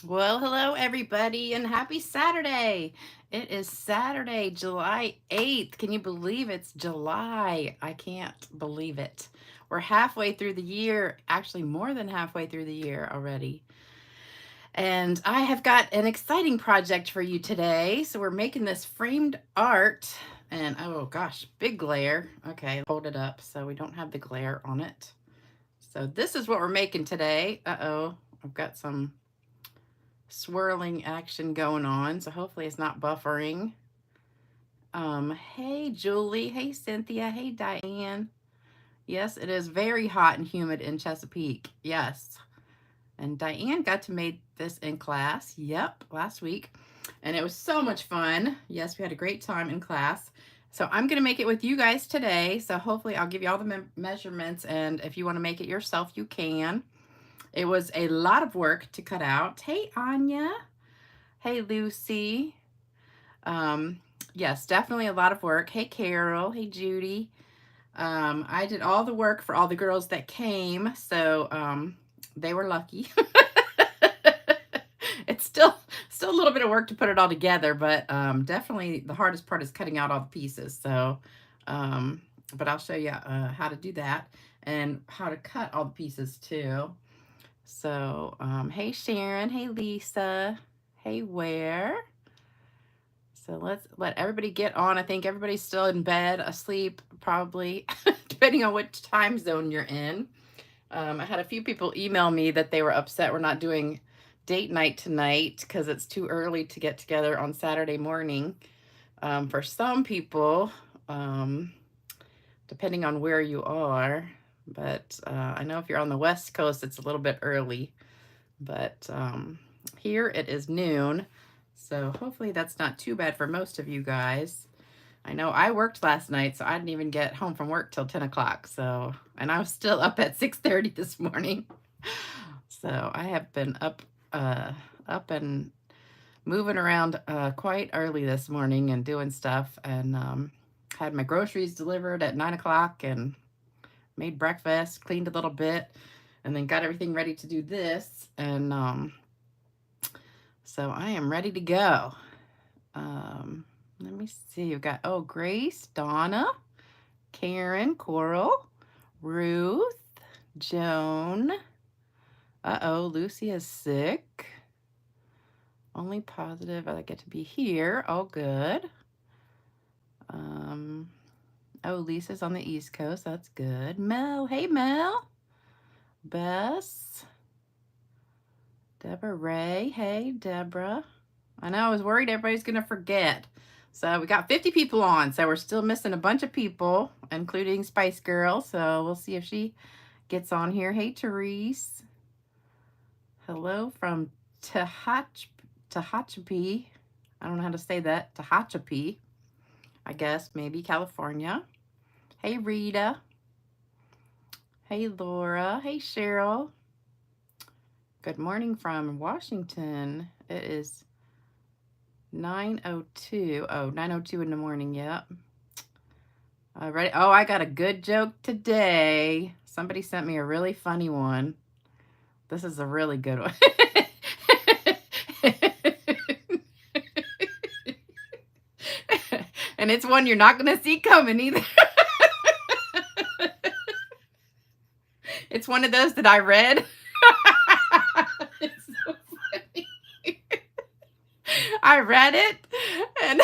Well, hello everybody and happy Saturday. It is Saturday, July 8th. Can you believe it's July? I can't believe it. We're halfway through the year, actually more than halfway through the year already. And I have got an exciting project for you today. So we're making this framed art and oh gosh, big glare. Okay, hold it up so we don't have the glare on it. So this is what we're making today. Uh-oh, I've got some swirling action going on, so hopefully it's not buffering. Hey Julie, hey Cynthia, hey Diane. Yes, it is very hot and humid in Chesapeake. Yes. And Diane got to make this in class. Yep, last week. And it was so much fun. Yes, we had a great time in class. So I'm going to make it with you guys today. So hopefully I'll give you all the measurements, and if you want to make it yourself, you can. It was a lot of work to cut out. Hey Anya. Hey Lucy. Um, yes, definitely a lot of work. Hey Carol. Hey Judy. I did all the work for all the girls that came, so they were lucky. It's still a little bit of work to put it all together, but definitely the hardest part is cutting out all the pieces. So, but I'll show you how to do that and how to cut all the pieces too. So, hey Sharon, hey Lisa, hey Ware. So let's let everybody get on. I think everybody's still in bed, asleep, probably, depending on which time zone you're in. I had a few people email me that they were upset we're not doing date night tonight because it's too early to get together on Saturday morning. For some people, um, depending on where you are, but I know if you're on the West Coast, it's a little bit early. But here it is noon. So hopefully that's not too bad for most of you guys. I know I worked last night, so I didn't even get home from work till 10 o'clock. So, and I was still up at 6:30 this morning. So I have been up and moving around quite early this morning and doing stuff, and had my groceries delivered at 9 o'clock and made breakfast, cleaned a little bit, and then got everything ready to do this. And so I am ready to go. Let me see. We've got, oh, Grace, Donna, Karen, Coral, Ruth, Joan. Uh-oh, Lucy is sick. Only positive I get to be here. Oh, good. Oh, Lisa's on the East Coast. That's good. Mel. Hey, Mel. Bess. Deborah Ray. Hey, Deborah. I know, I was worried everybody's going to forget. So we got 50 people on, so we're still missing a bunch of people, including Spice Girl. So we'll see if she gets on here. Hey, Therese. Hello from Tehachapi. I don't know how to say that. Tehachapi, I guess, maybe California. Hey, Rita. Hey, Laura. Hey, Cheryl. Good morning from Washington. It is 9:02. Oh, 9:02 in the morning. Yep. All right. Oh, I got a good joke today. Somebody sent me a really funny one. This is a really good one. And it's one you're not going to see coming either. It's one of those that I read. It's so funny. I read it, and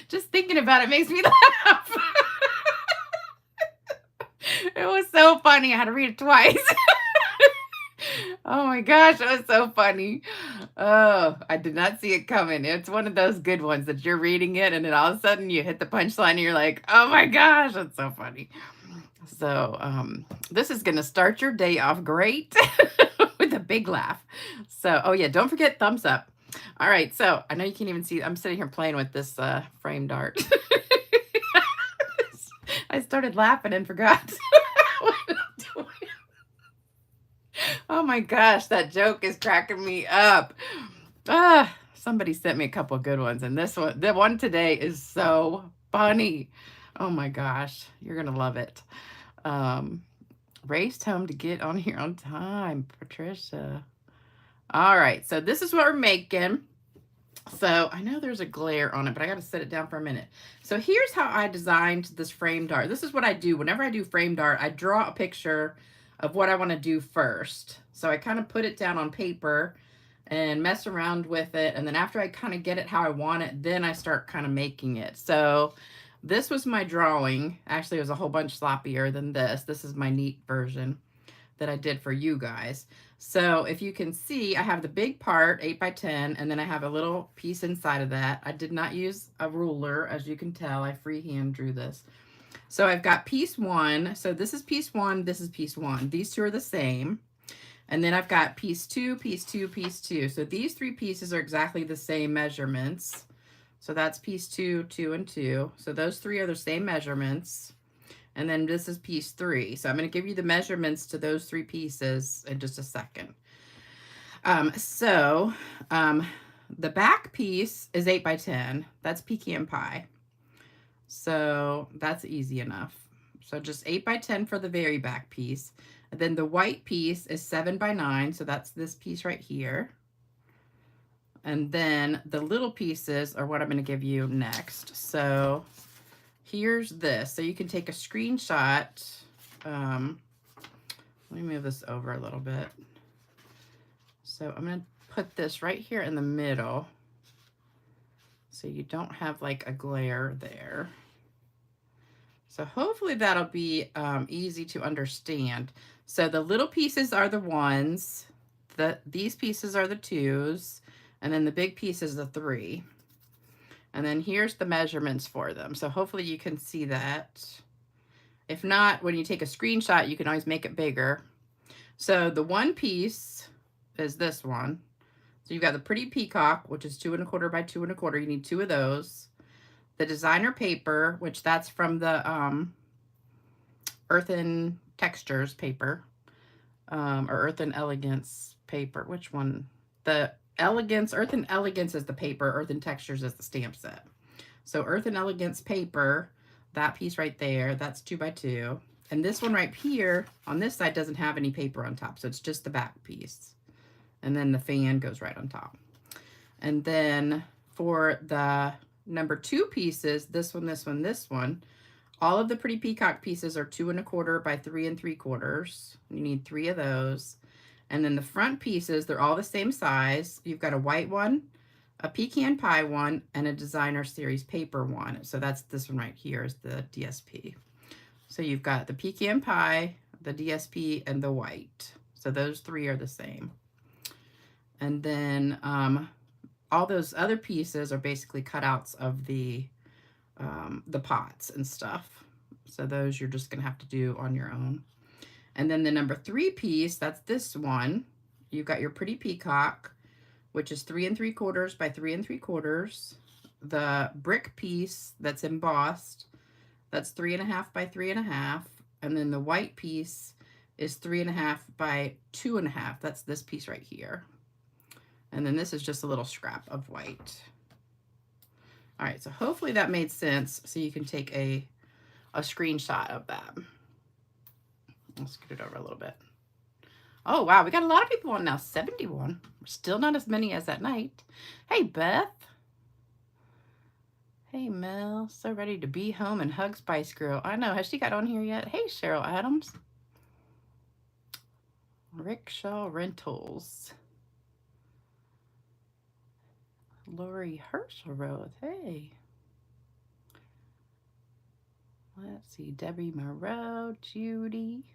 just thinking about it makes me laugh. It was so funny. I had to read it twice. Oh my gosh, it was so funny. Oh, I did not see it coming. It's one of those good ones that you're reading it, and then all of a sudden you hit the punchline and you're like, oh my gosh, that's so funny. So this is going to start your day off great with a big laugh. So, oh yeah, don't forget thumbs up. All right, so I know you can't even see, I'm sitting here playing with this framed art. I started laughing and forgot what I'm doing. Oh my gosh, that joke is cracking me up. Somebody sent me a couple of good ones, and this one, the one today is so funny. Oh my gosh, you're gonna love it. Um, Raced home to get on here on time, Patricia. All right, so this is what we're making. So I know there's a glare on it, but I got to set it down for a minute. So here's how I designed this framed art. This is what I do. Whenever I do framed art, I draw a picture of what I want to do first. So I kind of put it down on paper and mess around with it. And then after I kind of get it how I want it, then I start kind of making it. So this was my drawing. Actually, it was a whole bunch sloppier than this. This is my neat version that I did for you guys. So if you can see, I have the big part, 8 by 10, and then I have a little piece inside of that. I did not use a ruler, as you can tell. I freehand drew this. So I've got piece 1. So this is piece 1, this is piece 1. These two are the same. And then I've got piece 2, piece 2, piece 2. So these 3 pieces are exactly the same measurements. So that's piece 2, 2, and 2. So those 3 are the same measurements. And then this is piece 3. So I'm going to give you the measurements to those 3 pieces in just a second. The back piece is 8 by 10. That's pecan pie. So that's easy enough. So just 8 by 10 for the very back piece. And then the white piece is 7 by 9. So that's this piece right here. And then the little pieces are what I'm going to give you next. So here's this. So you can take a screenshot. Let me move this over a little bit. So I'm going to put this right here in the middle so you don't have like a glare there. So hopefully that'll be easy to understand. So the little pieces are the 1s, these pieces are the 2s, and then the big piece is the 3. And then here's the measurements for them. So hopefully you can see that. If not, when you take a screenshot, you can always make it bigger. So the 1 piece is this one. So you've got the pretty peacock, which is 2 1/4 by 2 1/4. You need 2 of those. The designer paper, which that's from the Earthen Textures paper, or Earthen Elegance paper. Which one? The Earthen Elegance is the paper. Earthen Textures is the stamp set. So Earthen Elegance paper, that piece right there, that's 2 by 2. And this one right here on this side doesn't have any paper on top. So it's just the back piece. And then the fan goes right on top. And then for the number 2 pieces, this one, this one, this one, all of the pretty peacock pieces are 2 1/4 by 3 3/4. You need 3 of those. And then the front pieces, they're all the same size. You've got a white one, a pecan pie one, and a designer series paper one. So that's this one right here is the DSP. So you've got the pecan pie, the DSP, and the white. So those 3 are the same. And then all those other pieces are basically cutouts of the pots and stuff. So those you're just going to have to do on your own. And then the number 3 piece, that's this one. You've got your pretty peacock, which is 3 3/4 by 3 3/4. The brick piece that's embossed, that's 3 1/2 by 3 1/2. And then the white piece is 3 1/2 by 2 1/2. That's this piece right here. And then this is just a little scrap of white. All right, so hopefully that made sense so you can take a screenshot of that. I'll scoot it over a little bit. Oh, wow, we got a lot of people on now, 71. Still not as many as that night. Hey, Beth. Hey, Mel. So ready to be home and hug Spice Girl. I know. Has she got on here yet? Hey, Cheryl Adams. Rickshaw Rentals. Lori Herschelroth. Hey. Let's see. Debbie Moreau. Judy.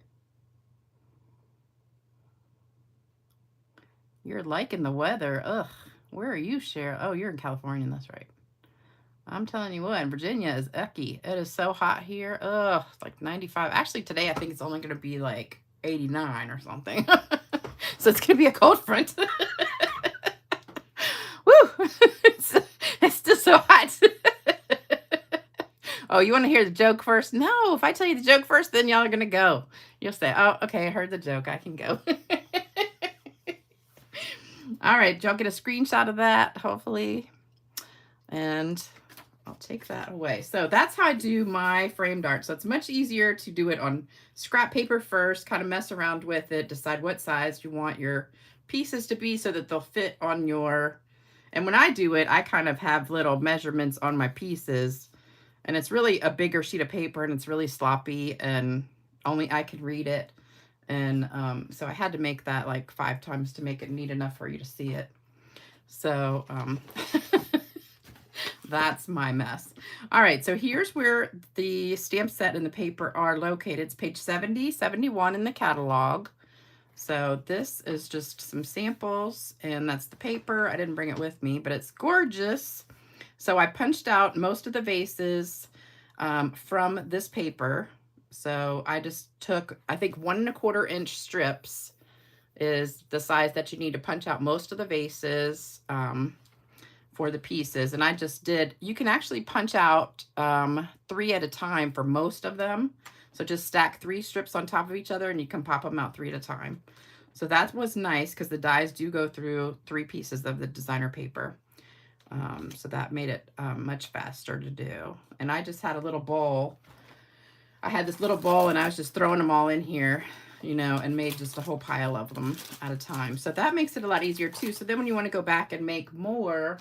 You're liking the weather. Ugh. Where are you, Cheryl? Oh, you're in California. That's right. I'm telling you what, Virginia is icky. It is so hot here. Ugh, it's like 95. Actually, today I think it's only going to be like 89 or something. So it's going to be a cold front. Woo! It's still so hot. Oh, you want to hear the joke first? No, if I tell you the joke first, then y'all are going to go. You'll say, oh, okay, I heard the joke. I can go. All right, y'all get a screenshot of that, hopefully. And I'll I'll take that away. So that's how I do my framed art. So it's much easier to do it on scrap paper first, kind of mess around with it, decide what size you want your pieces to be so that they'll fit on your, and when I do it, I kind of have little measurements on my pieces, and it's really a bigger sheet of paper and it's really sloppy and only I can read it. And so I had to make that like 5 times to make it neat enough for you to see it. So that's my mess. All right, so here's where the stamp set and the paper are located. It's page 70, 71 in the catalog. So this is just some samples, and that's the paper. I didn't bring it with me, but it's gorgeous. So I punched out most of the vases from this paper. So I just took, I think 1¼ inch strips is the size that you need to punch out most of the vases for the pieces. And I just did, you can actually punch out 3 at a time for most of them. So just stack 3 strips on top of each other and you can pop them out 3 at a time. So that was nice because the dies do go through 3 pieces of the designer paper. So that made it much faster to do. And I just had a little bowl. I had this little bowl and I was just throwing them all in here, you know, and made just a whole pile of them at a time. So that makes it a lot easier too. So then when you want to go back and make more,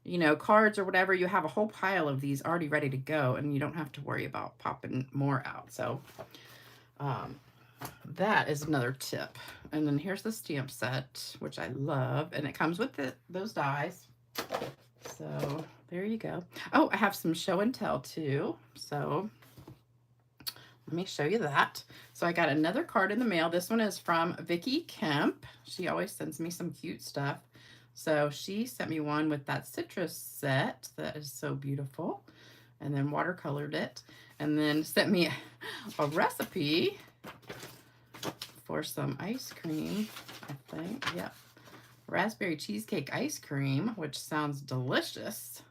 you know, cards or whatever, you have a whole pile of these already ready to go and you don't have to worry about popping more out. So that is another tip. And then here's the stamp set, which I love, and it comes with those dies. So there you go. Oh, I have some show and tell too. So let me show you that. So I got another card in the mail. This one is from Vicki Kemp. She always sends me some cute stuff. So she sent me one with that citrus set that is so beautiful, and then watercolored it, and then sent me a recipe for some ice cream, I think. Yep. Raspberry cheesecake ice cream, which sounds delicious.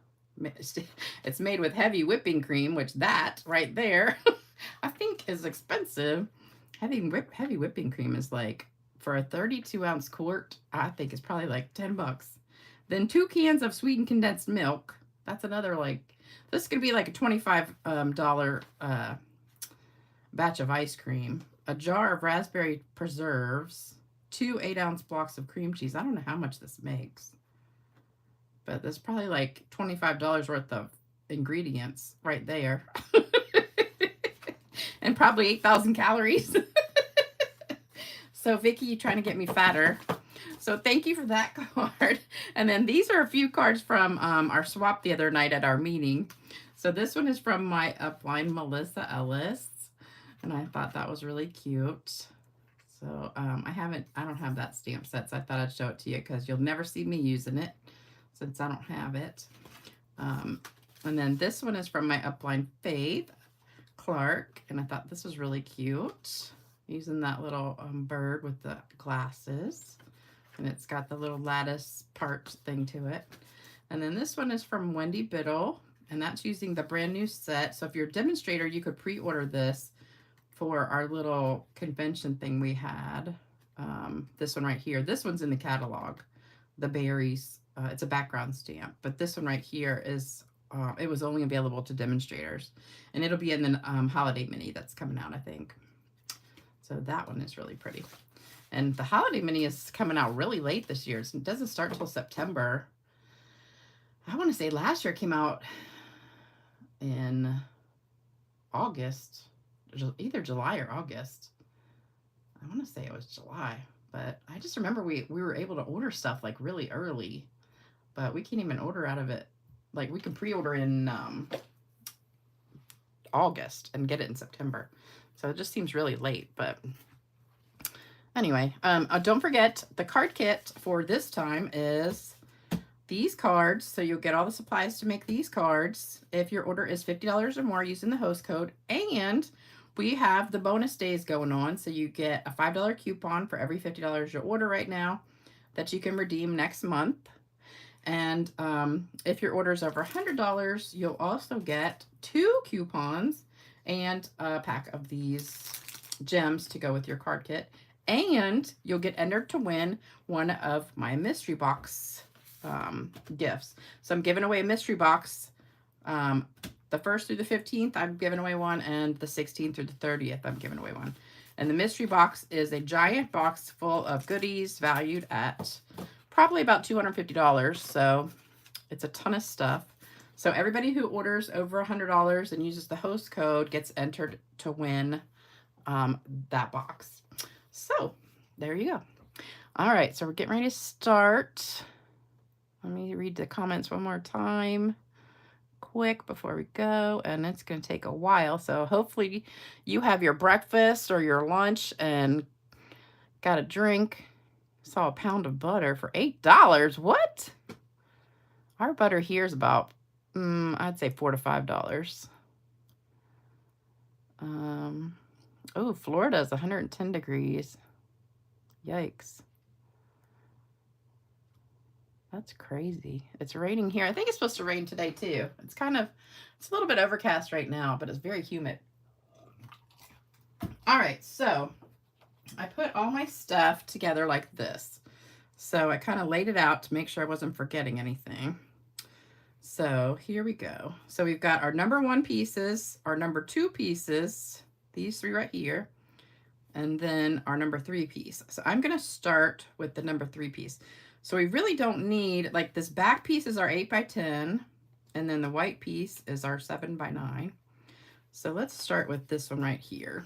It's made with heavy whipping cream, which that right there I think is expensive. Heavy whipping cream is like, for a 32-ounce quart, I think it's probably like 10 bucks. Then 2 cans of sweetened condensed milk. That's another, like, this could be like a $25 batch of ice cream. A jar of raspberry preserves. 2 8-ounce blocks of cream cheese. I don't know how much this makes, but there's probably like $25 worth of ingredients right there. And probably 8,000 calories. So Vicki, you trying to get me fatter. So thank you for that card. And then these are a few cards from our swap the other night at our meeting. So this one is from my upline, Melissa Ellis. And I thought that was really cute. So I don't have that stamp set, so I thought I'd show it to you because you'll never see me using it since I don't have it. And then this one is from my upline, Faith Clark. And I thought this was really cute. Using that little bird with the glasses, and it's got the little lattice part thing to it. And then this one is from Wendy Biddle, and that's using the brand new set. So if you're a demonstrator, you could pre-order this for our little convention thing we had. This one right here, this one's in the catalog, the berries. It's a background stamp, but this one right here is it was only available to demonstrators, and it'll be in the holiday mini that's coming out, I think. So that one is really pretty. And the holiday mini is coming out really late this year. It doesn't start till September. I want to say last year it came out in August, either July or August. I want to say it was July, but I just remember we were able to order stuff like really early, but we can't even order out of it. Like we can pre-order in August and get it in September. So it just seems really late, but anyway, don't forget the card kit for this time is these cards. So you'll get all the supplies to make these cards if your order is $50 or more using the host code. And we have the bonus days going on. So you get a $5 coupon for every $50 you order right now that you can redeem next month. And if your order is over $100, you'll also get 2 coupons and a pack of these gems to go with your card kit. And you'll get entered to win one of my mystery box gifts. So I'm giving away a mystery box The 1st through the 15th, I'm giving away one, and the 16th through the 30th, I'm giving away one. And the mystery box is a giant box full of goodies valued at probably about $250. So it's a ton of stuff. So everybody who orders over $100 and uses the host code gets entered to win that box. So there you go. All right, so we're getting ready to start. Let me read the comments one more time quick before we go, and it's going to take a while. So hopefully you have your breakfast or your lunch and got a drink. Saw a pound of butter for $8. What? Our butter here is about, I'd say $4 to $5. Oh, Florida's 110 degrees. Yikes. That's crazy. It's raining here. I think it's supposed to rain today too. It's a little bit overcast right now, but it's very humid. All right, so I put all my stuff together like this. So I kind of laid it out to make sure I wasn't forgetting anything. So here we go. So we've got our number 1 pieces, our number 2 pieces, these 3 right here, and then our number 3 piece. So I'm going to start with the number 3 piece. So we really don't need, like, this back piece is our 8 by 10, and then the white piece is our 7 by 9. So let's start with this one right here.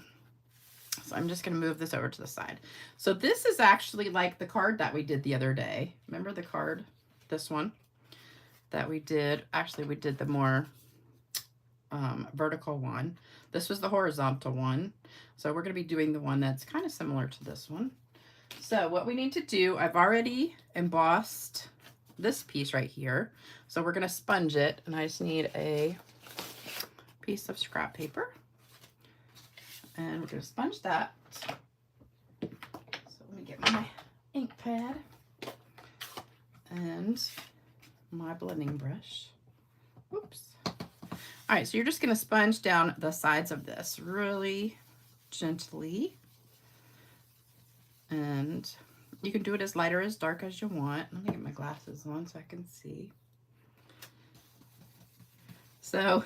So I'm just going to move this over to the side. So this is actually like the card that we did the other day. Remember the card, this one that we did? Actually, we did the more vertical one. This was the horizontal one. So we're going to be doing the one that's kind of similar to this one. So what we need to do, I've already embossed this piece right here. So we're going to sponge it, and I just need a piece of scrap paper. And we're going to sponge that. So let me get my ink pad and my blending brush. Oops. All right, so you're just going to sponge down the sides of this really gently. And you can do it as light or as dark as you want. Let me get my glasses on so I can see. So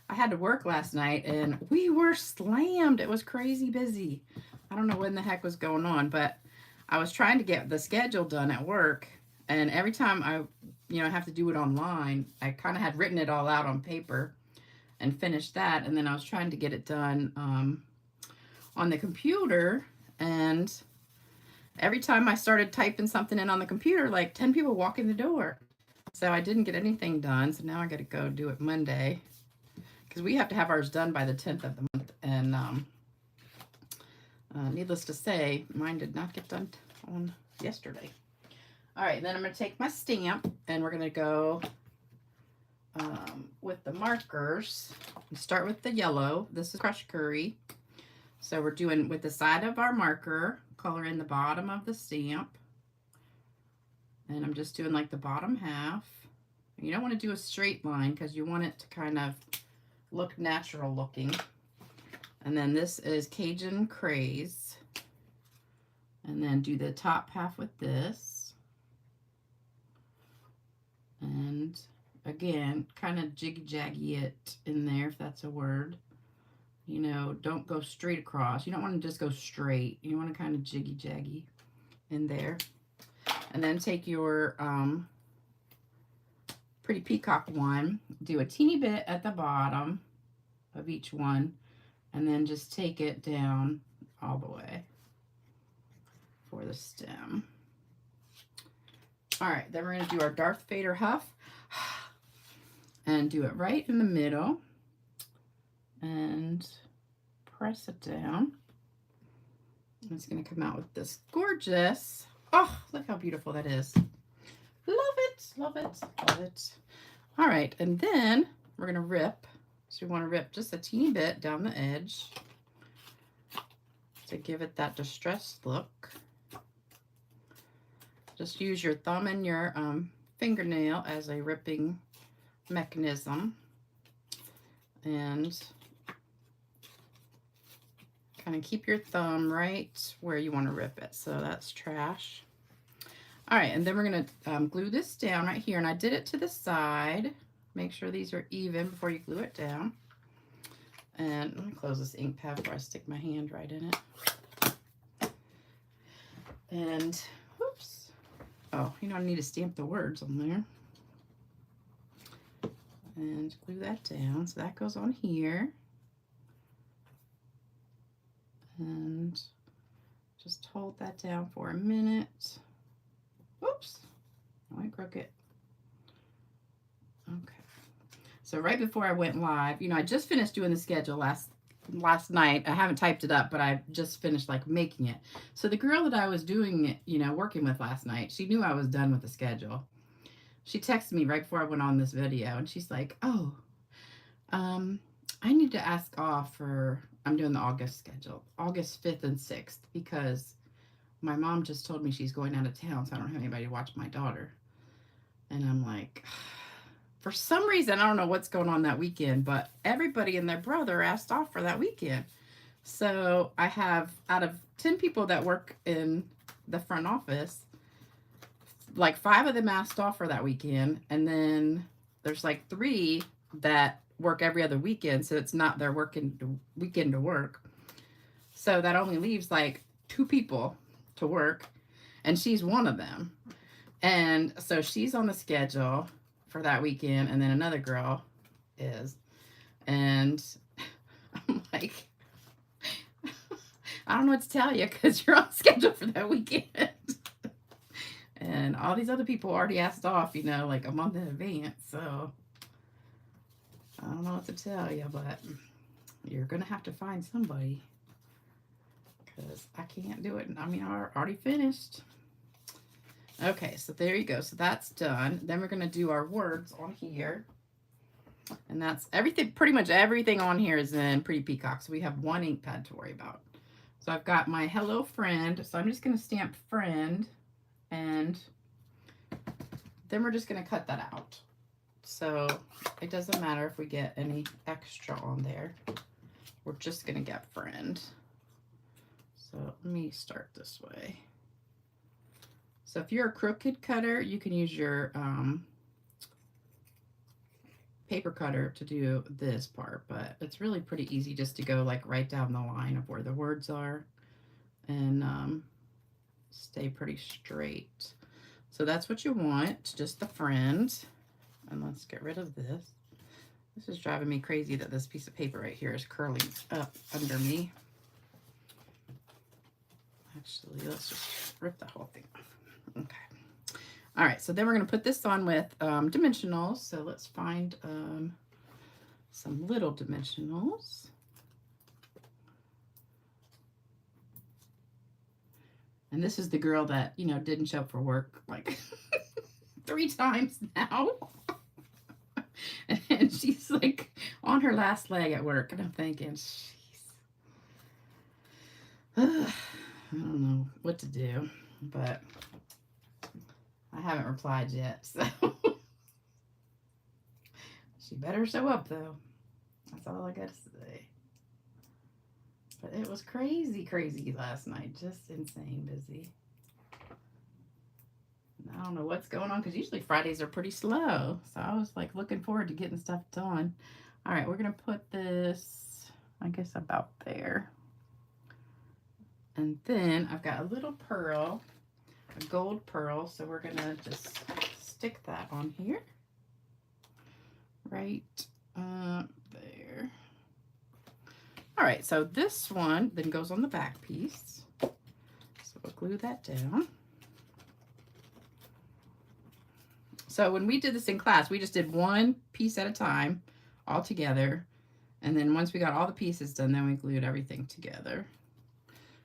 I had to work last night and we were slammed. It was crazy busy. I don't know when the heck was going on, but I was trying to get the schedule done at work. And every time I have to do it online, I kind of had written it all out on paper and finished that. And then I was trying to get it done on the computer, and every time I started typing something in on the computer, like 10 people walk in the door. So I didn't get anything done. So now I got to go do it Monday, because we have to have ours done by the 10th of the month. And needless to say, mine did not get done on yesterday. All right, then I'm going to take my stamp, and we're going to go with the markers. We start with the yellow. This is crushed curry. So we're doing with the side of our marker, color in the bottom of the stamp. And I'm just doing like the bottom half. You don't want to do a straight line because you want it to kind of look natural looking. And then this is Cajun Craze. And then do the top half with this. And again, kind of jiggy-jaggy it in there, if that's a word. You know, don't go straight across. You don't want to just go straight. You want to kind of jiggy-jaggy in there. And then take your Pretty Peacock one, do a teeny bit at the bottom of each one, and then just take it down all the way for the stem. All right, then we're going to do our Darth Vader huff and do it right in the middle and press it down. It's going to come out with this gorgeous, oh, look how beautiful that is. Love it, love it, love it. All right, and then we're going to rip. So we want to rip just a teeny bit down the edge to give it that distressed look. Just use your thumb and your fingernail as a ripping mechanism. And kind of keep your thumb right where you want to rip it. So that's trash. All right, and then we're going to glue this down right here. And I did it to the side Make sure these are even before you glue it down. And let me close this ink pad before I stick my hand right in it. And, whoops. Oh, you know, I need to stamp the words on there. And glue that down. So that goes on here. And just hold that down for a minute. Oops, I went crooked. Okay. So right before I went live, you know, I just finished doing the schedule last night. I haven't typed it up, but I just finished like making it. So the girl that I was doing it, you know, working with last night, she knew I was done with the schedule. She texted me right before I went on this video, and she's like, "Oh, I need to ask off for, I'm doing the August schedule, August 5th and 6th, because my mom just told me she's going out of town, so I don't have anybody to watch my daughter." And I'm like, for some reason, I don't know what's going on that weekend, but everybody and their brother asked off for that weekend. So I have, out of 10 people that work in the front office, like 5 of them asked off for that weekend. And then there's like 3 that work every other weekend. So it's not their weekend to work. So that only leaves like 2 people to work. And she's one of them. And so she's on the schedule for that weekend, and then another girl is. And I'm like, I don't know what to tell you, because you're on schedule for that weekend. And all these other people already asked off, you know, like a month in advance. So I don't know what to tell you, but you're going to have to find somebody, because I can't do it. I mean, I already finished. Okay, so there you go. So that's done. Then we're going to do our words on here. And that's everything, pretty much everything on here is in Pretty Peacock. So we have one ink pad to worry about. So I've got my hello friend. So I'm just going to stamp friend. And then we're just going to cut that out. So it doesn't matter if we get any extra on there. We're just going to get friend. So let me start this way. So if you're a crooked cutter, you can use your paper cutter to do this part, but it's really pretty easy just to go like right down the line of where the words are and stay pretty straight. So that's what you want, just the friend. And let's get rid of this. This is driving me crazy that this piece of paper right here is curling up under me. Actually, let's just rip the whole thing off. Okay. All right, so then we're going to put this on with dimensionals. So let's find some little dimensionals. And this is the girl that, you know, didn't show up for work like 3 times now. And she's like on her last leg at work. And I'm thinking, jeez. I don't know what to do, but I haven't replied yet, so she better show up, though. That's all I got to say. But it was crazy, crazy last night. Just insane busy. And I don't know what's going on, because usually Fridays are pretty slow. So I was like looking forward to getting stuff done. All right, we're going to put this, I guess, about there. And then I've got a little pearl, a gold pearl, so we're going to just stick that on here. Right there. All right, so this one then goes on the back piece. So we'll glue that down. So when we did this in class, we just did one piece at a time all together. And then once we got all the pieces done, then we glued everything together.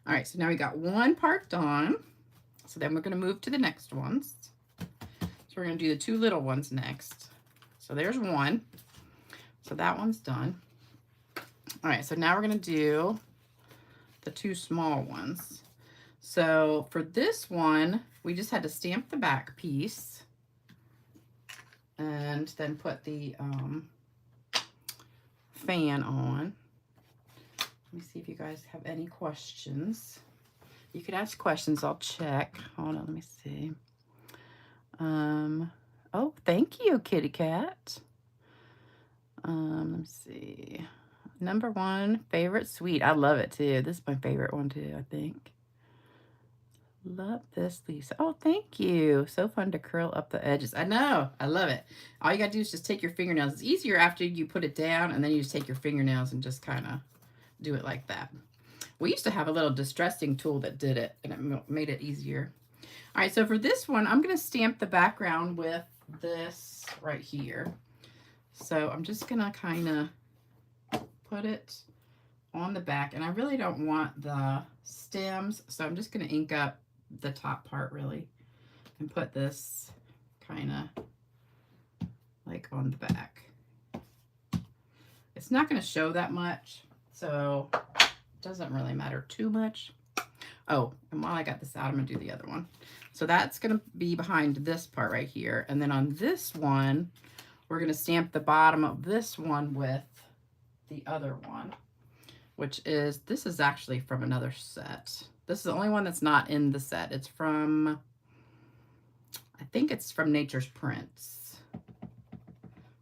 All right, so now we got one part done. So then we're going to move to the next ones. So we're going to do the 2 little ones next. So there's one. So that one's done. All right, so now we're going to do the 2 small ones. So for this one, we just had to stamp the back piece and then put the fan on. Let me see if you guys have any questions. You could ask questions. I'll check. Hold on. Let me see. Oh, thank you, Kitty Cat. Let me see. Number one, favorite sweet. I love it too. This is my favorite one too, I think. Love this, Lisa. Oh, thank you. So fun to curl up the edges. I know. I love it. All you got to do is just take your fingernails. It's easier after you put it down, and then you just take your fingernails and just kind of do it like that. We used to have a little distressing tool that did it, and it made it easier. All right, so for this one, I'm going to stamp the background with this right here. So I'm just going to kind of put it on the back, and I really don't want the stems, so I'm just going to ink up the top part really and put this kind of like on the back. It's not going to show that much, so it doesn't really matter too much. Oh, and while I got this out, I'm going to do the other one. So that's going to be behind this part right here, and then on this one we're going to stamp the bottom of this one with the other one, which is, this is actually from another set. This is the only one that's not in the set. It's from, I think it's from Nature's Prints.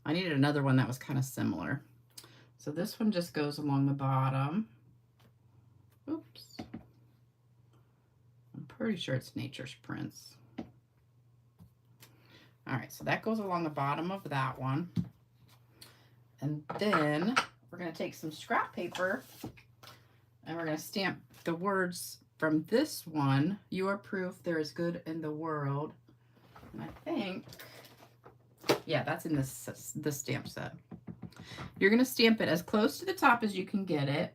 I needed another one that was kind of similar. So this one just goes along the bottom. Oops. I'm pretty sure it's Nature's Prints. All right, so that goes along the bottom of that one. And then we're going to take some scrap paper and we're going to stamp the words from this one. You are proof there is good in the world. And I think, yeah, that's in this stamp set. You're going to stamp it as close to the top as you can get it.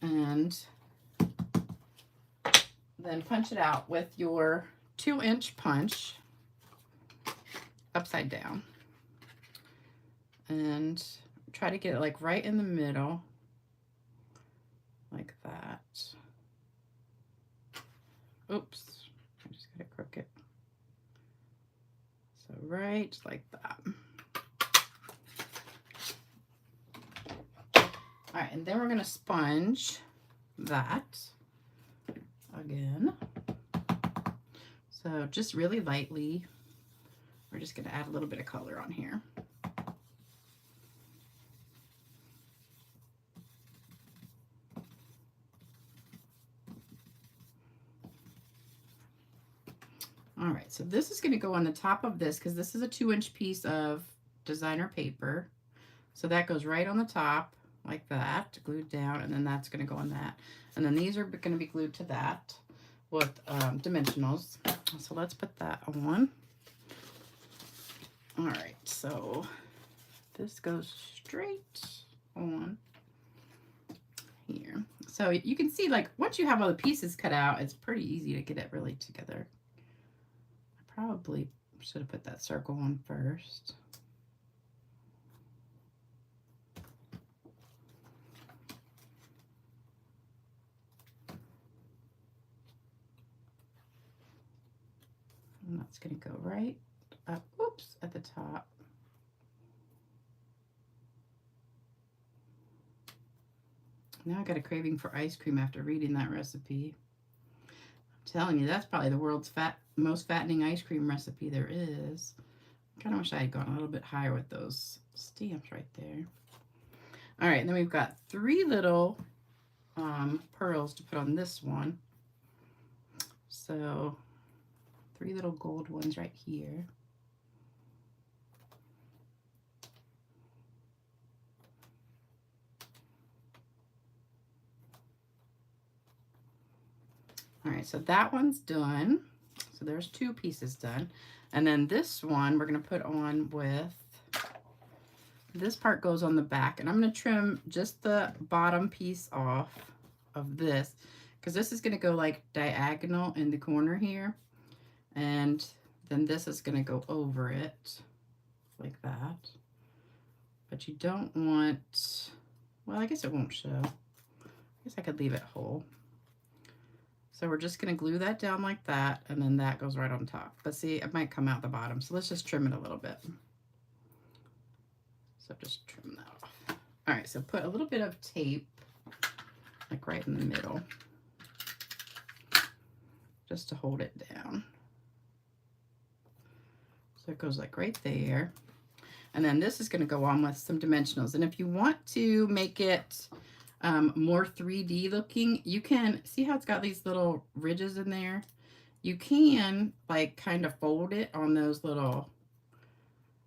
And then punch it out with your 2-inch punch upside down. And try to get it like right in the middle, like that. Oops, I just got it crooked. So right like that. All right, and then we're gonna sponge that again. So just really lightly, we're just gonna add a little bit of color on here. All right, so this is going to go on the top of this because this is a 2-inch piece of designer paper. So that goes right on the top like that, glued down, and then that's going to go on that. And then these are going to be glued to that with dimensionals. So let's put that on. All right, so this goes straight on here. So you can see, like, once you have all the pieces cut out, it's pretty easy to get it really together. Probably should have put that circle on first. And that's going to go right up, oops, at the top. Now I got a craving for ice cream after reading that recipe. I'm telling you, that's probably the world's most fattening ice cream recipe there is. I kind of wish I had gone a little bit higher with those stamps right there. All right, and then we've got 3 little pearls to put on this one. So 3 little gold ones right here. All right, so that one's done. So there's 2 pieces done. And then this one we're going to put on with, this part goes on the back. And I'm going to trim just the bottom piece off of this because this is going to go like diagonal in the corner here. And then this is going to go over it like that. But you don't want, well, I guess it won't show. I guess I could leave it whole. So we're just going to glue that down like that, and then that goes right on top. But see, it might come out the bottom, so let's just trim it a little bit. So just trim that off. All right, so put a little bit of tape, like right in the middle, just to hold it down. So it goes like right there. And then this is going to go on with some dimensionals. And if you want to make it more 3D looking, you can see how it's got these little ridges in there. You can like kind of fold it on those little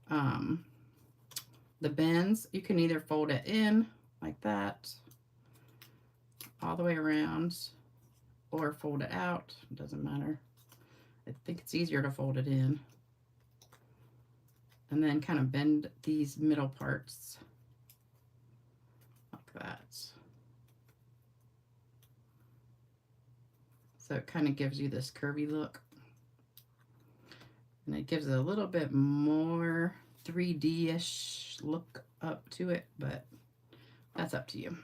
the bends. You can either fold it in like that all the way around or fold it out. It doesn't matter. I think it's easier to fold it in. And then kind of bend these middle parts like that. So it kind of gives you this curvy look. And it gives it a little bit more 3D-ish look up to it, but that's up to you.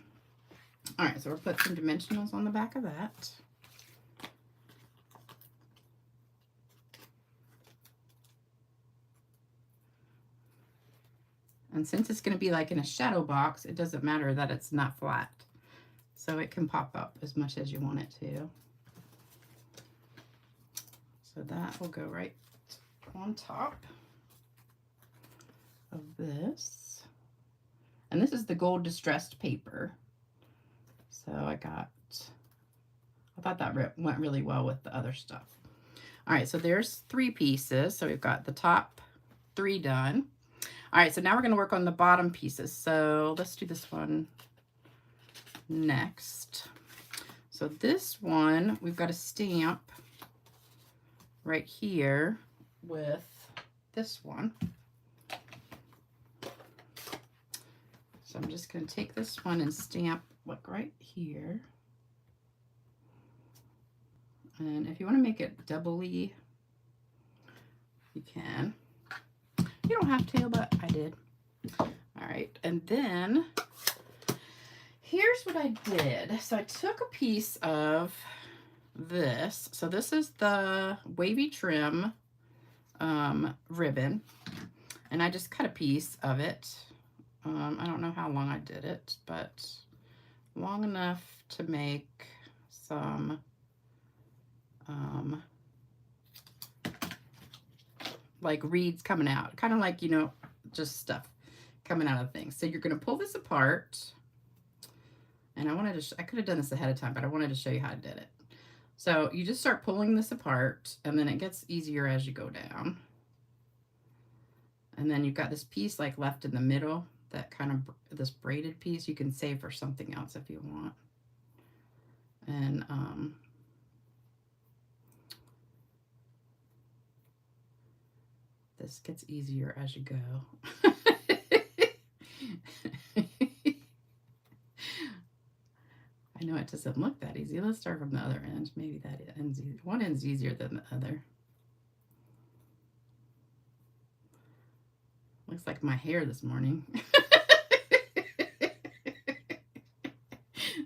All right, so we'll put some dimensionals on the back of that. And since it's going to be like in a shadow box, it doesn't matter that it's not flat. So it can pop up as much as you want it to. So that will go right on top of this. And this is the gold distressed paper. So I thought that went really well with the other stuff. All right, so there's 3 pieces. So we've got the top 3 done. All right, so now we're going to work on the bottom pieces. So let's do this one next. So this one, we've got a stamp right here with this one. So I'm just going to take this one and stamp like right here. And if you want to make it doubly, you can. You don't have to, but I did. All right, and then here's what I did. So I took a piece of this. So this is the wavy trim ribbon, and I just cut a piece of it. I don't know how long I did it, but long enough to make some like reeds coming out, kind of like, you know, just stuff coming out of things. So you're going to pull this apart, and I could have done this ahead of time, but I wanted to show you how I did it. So you just start pulling this apart, and then it gets easier as you go down. And then you've got this piece like left in the middle, that kind of this braided piece you can save for something else if you want. And this gets easier as you go. I know it doesn't look that easy. Let's start from the other end. Maybe that ends easy. One end's easier than the other. Looks like my hair this morning.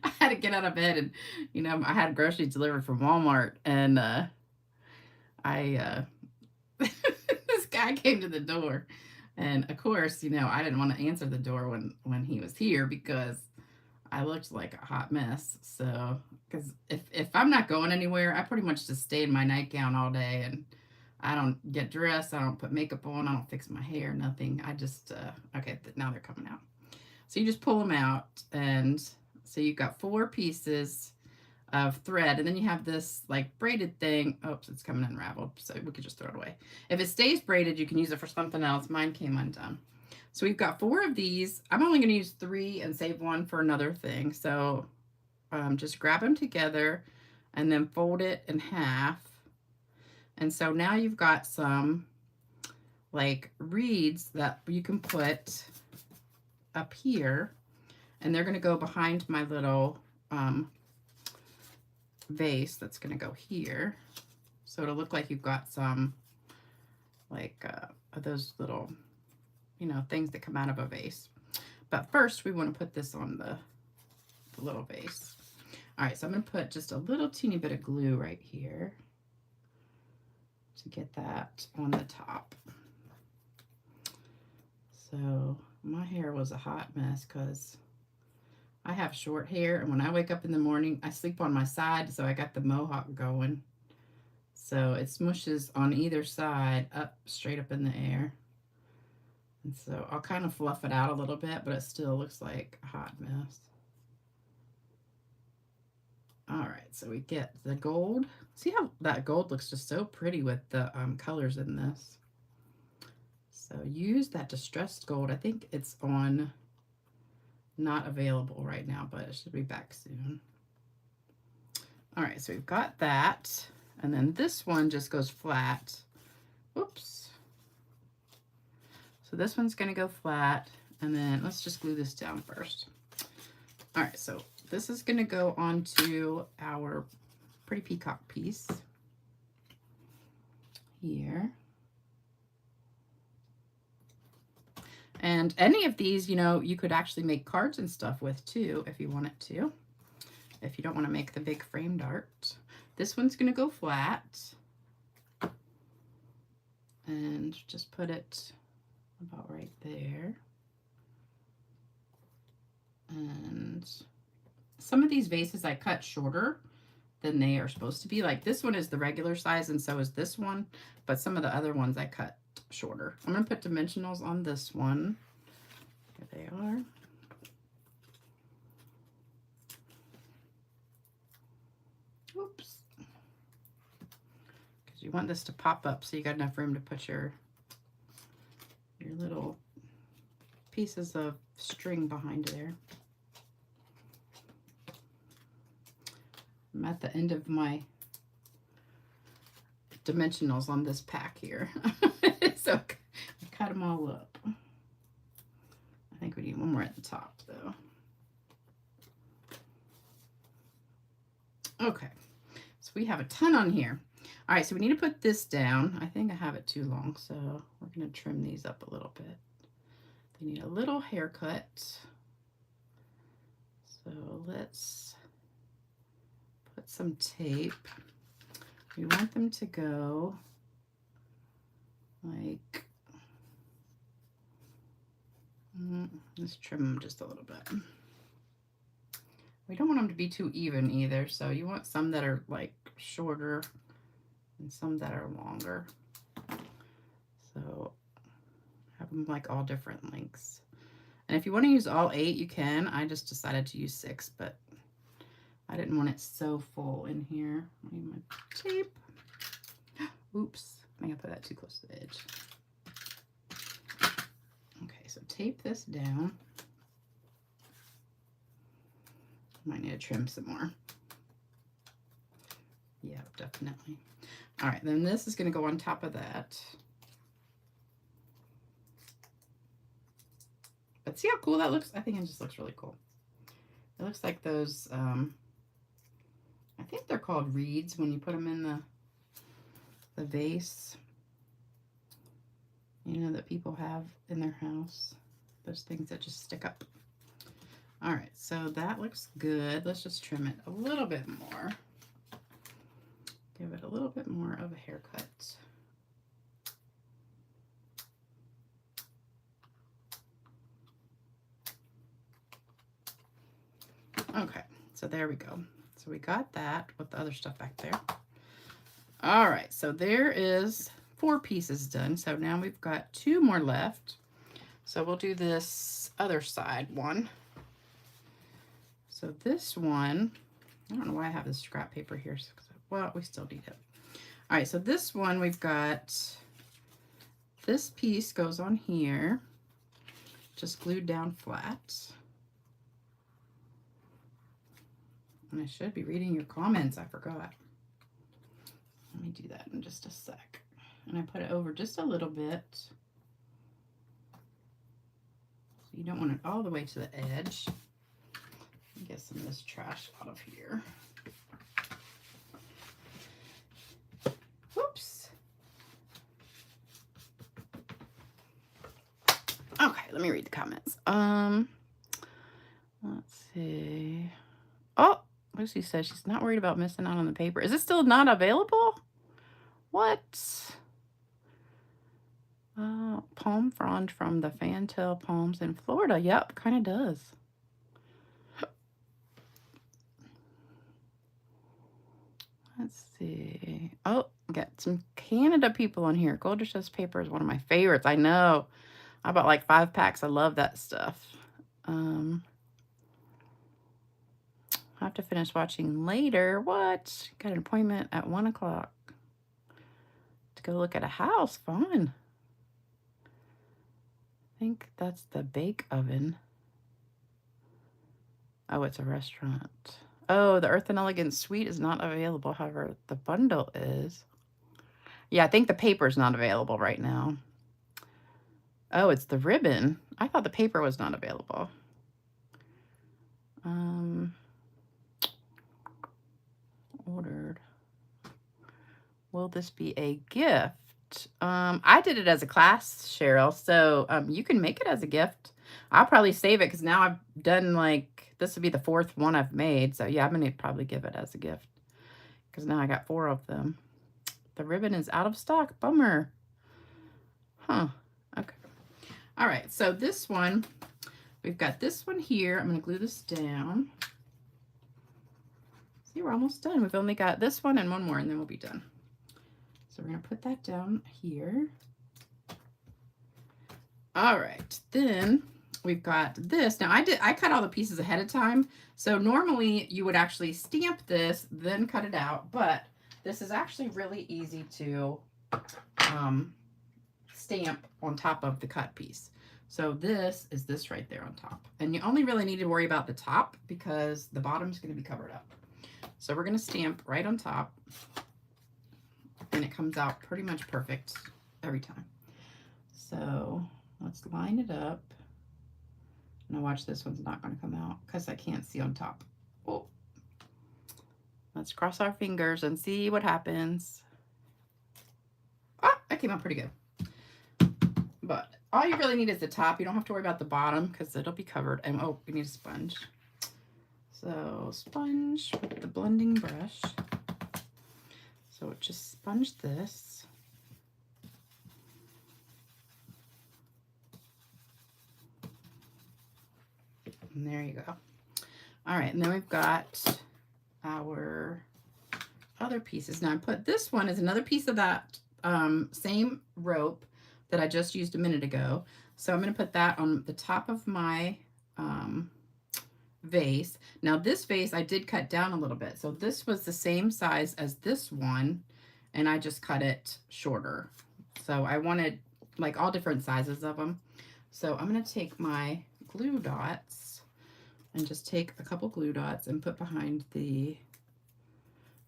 I had to get out of bed, and you know, I had groceries delivered from Walmart, and this guy came to the door, and of course, you know, I didn't want to answer the door when he was here because I looked like a hot mess. So, because if I'm not going anywhere, I pretty much just stay in my nightgown all day, and I don't get dressed, I don't put makeup on, I don't fix my hair, nothing. I just okay, now they're coming out. So you just pull them out, and so you've got 4 pieces of thread, and then you have this like braided thing. Oops, it's coming unraveled, so we could just throw it away. If it stays braided, you can use it for something else. Mine came undone. So we've got 4 of these. I'm only going to use 3 and save 1 for another thing. So just grab them together and then fold it in half. And so now you've got some like reeds that you can put up here, and they're going to go behind my little vase that's going to go here. So it'll look like you've got some like those little, you know, things that come out of a vase. But first we want to put this on the little vase. All right, so I'm going to put just a little teeny bit of glue right here to get that on the top. So my hair was a hot mess because I have short hair, and when I wake up in the morning, I sleep on my side, so I got the mohawk going. So it smushes on either side up, straight up in the air. And so I'll kind of fluff it out a little bit, but it still looks like a hot mess. All right, so we get the gold. See how that gold looks just so pretty with the colors in this. So use that distressed gold. I think it's on not available right now, but it should be back soon. All right, so we've got that. And then this one just goes flat. Oops. So this one's gonna go flat, and then let's just glue this down first. All right, so this is gonna go onto our pretty peacock piece here. And any of these, you know, you could actually make cards and stuff with too, if you wanted to, if you don't want to make the big framed art. This one's gonna go flat. And just put it about right there. And some of these vases I cut shorter than they are supposed to be. Like this one is the regular size and so is this one, but some of the other ones I cut shorter. I'm going to put dimensionals on this one. There they are. Oops. Because you want this to pop up so you got enough room to put your little pieces of string behind there. I'm at the end of my dimensionals on this pack here. So I cut them all up. I think we need one more at the top though. Okay, so we have a ton on here. All right, so we need to put this down. I think I have it too long, so we're gonna trim these up a little bit. They need a little haircut. So let's put some tape. We want them to go like, let's trim them just a little bit. We don't want them to be too even either, so you want some that are like shorter and some that are longer. So have them like all different lengths. And if you want to use all 8, you can. I just decided to use 6, but I didn't want it so full in here. I need my tape. Oops, I think I put that too close to the edge. Okay, so tape this down. Might need to trim some more. Yeah, definitely. All right, then this is going to go on top of that. But see how cool that looks? I think it just looks really cool. It looks like those, I think they're called reeds when you put them in the vase, you know, that people have in their house. Those things that just stick up. All right, so that looks good. Let's just trim it a little bit more. Give it a little bit more of a haircut. Okay, so there we go. So we got that with the other stuff back there. All right, so there is 4 pieces done. So now we've got 2 more left. So we'll do this other side one. So this one, I don't know why I have this scrap paper here. Well, we still need it. All right, so this one we've got, this piece goes on here, just glued down flat. And I should be reading your comments, I forgot. Let me do that in just a sec. And I put it over just a little bit. So you don't want it all the way to the edge. Get some of this trash out of here. Whoops. Okay, let me read the comments. Let's see. Oh, Lucy says she's not worried about missing out on the paper. Is it still not available? What? Palm frond from the fantail palms in Florida. Yep, kind of does. Let's see. Oh, got some Canada people on here. Gold Distress paper is one of my favorites. I know. I bought like 5 packs. I love that stuff. I have to finish watching later. What? Got an appointment at 1 o'clock to go look at a house. Fun. I think that's the bake oven. Oh, it's a restaurant. Oh, the Earthen Elegance Suite is not available. However, the bundle is. Yeah, I think the paper is not available right now. Oh, it's the ribbon. I thought the paper was not available. Ordered. Will this be a gift? I did it as a class, Cheryl, so you can make it as a gift. I'll probably save it because now I've done like, this would be the 4th one I've made. So yeah, I'm going to probably give it as a gift because now I got 4 of them. The ribbon is out of stock. Bummer. Huh. Okay. All right. So this one, we've got this one here. I'm going to glue this down. See, we're almost done. We've only got this one and one more, and then we'll be done. So we're going to put that down here. All right. Then we've got this. Now I cut all the pieces ahead of time. So normally you would actually stamp this, then cut it out. But this is actually really easy to stamp on top of the cut piece. So this is this right there on top. And you only really need to worry about the top because the bottom is going to be covered up. So we're going to stamp right on top. And it comes out pretty much perfect every time. So let's line it up. Now watch, this one's not going to come out because I can't see on top. Oh. Let's cross our fingers and see what happens. Ah, that came out pretty good. But all you really need is the top. You don't have to worry about the bottom because it'll be covered. And oh, we need a sponge. So sponge with the blending brush. So just sponge this. And there you go. All right, and then we've got our other pieces. Now I put this one as another piece of that same rope that I just used a minute ago. So I'm going to put that on the top of my vase. Now this vase I did cut down a little bit. So this was the same size as this one, and I just cut it shorter. So I wanted like all different sizes of them. So I'm going to take my glue dots and just take a couple glue dots and put behind the